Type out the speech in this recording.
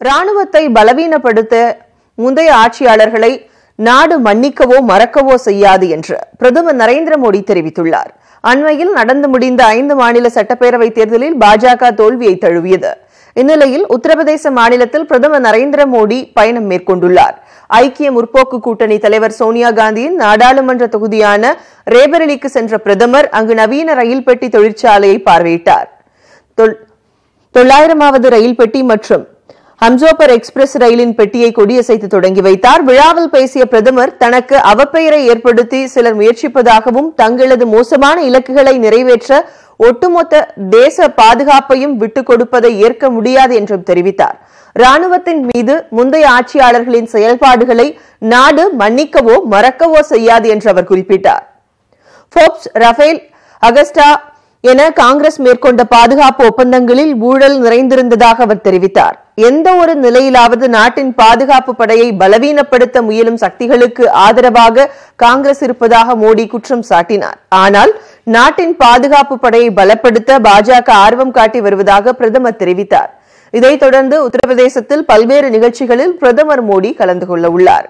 ராணுவத்தை பலவீனப்படுத்த முந்தைய ஆட்சியாளர்களை நாடு மன்னிக்கவோ மறக்கவோ செய்யாது என்று பிரதமர் நரேந்திர மோடி தெரிவித்துள்ளார். அண்மையில் நடந்து முடிந்த 5 மாநில சட்டப்பேரவை தேர்தலில் பாஜக தோல்வியை தழுவியது. இந்நிலையில் உத்தரப்பிரதேச மாநிலத்தில் பிரதமர் நரேந்திர மோடி பயணம் மேற்கொண்டுள்ளார். ஐக்கிய முற்போக்கு கூட்டணி தலைவர் சோனியா காந்தியின் நாடாளுமன்ற தொகுதியான ரேபரேலிக்கு சென்ற பிரதமர் அங்கு நவீன ரயில் பெட்டி தொழிற்சாலையை பார்வையிட்டார். 900வது ரயில் பெட்டி மற்றும் ஹம்சோபர் எக்ஸ்பிரஸ் ரயிலின் பெட்டியை கொடியசைத்து தொடங்கி வைத்தார். விழாவில் பேசிய பிரதமர் தனக்கு அவப்பெயரை ஏற்படுத்தி சிலர் முயற்சிப்பதாகவும் தங்களது மோசமான இலக்குகளை நிறைவேற்ற ஒட்டுமொத்த தேச பாதுகாப்பையும் விட்டுக் கொடுப்பதை ஏற்க முடியாது என்றும் தெரிவித்தார். ராணுவத்தின் மீது முந்தைய ஆட்சியாளர்களின் செயல்பாடுகளை நாடு மன்னிக்கவோ மறக்கவோ செய்யாது என்று அவர் குறிப்பிட்டார். போர்ப்ஸ், ரஃபேல், அகஸ்டா என காங்கிரஸ் மேற்கொண்ட பாதுகாப்பு ஒப்பந்தங்களில் ஊழல் நிறைந்திருந்ததாக அவர் தெரிவித்தார். எந்த ஒரு நிலையிலாவது நாட்டின் பாதுகாப்பு படையை பலவீனப்படுத்த முயலும் சக்திகளுக்கு ஆதரவாக காங்கிரஸ் இருப்பதாக மோடி குற்றம் சாட்டினார். ஆனால் நாட்டின் பாதுகாப்பு படையை பலப்படுத்த பாஜக ஆர்வம் காட்டி வருவதாக பிரதமர் தெரிவித்தார். இதைத் தொடர்ந்து உத்தரப்பிரதேசத்தில் பல்வேறு நிகழ்ச்சிகளில் பிரதமர் மோடி கலந்து கொள்ள உள்ளார்.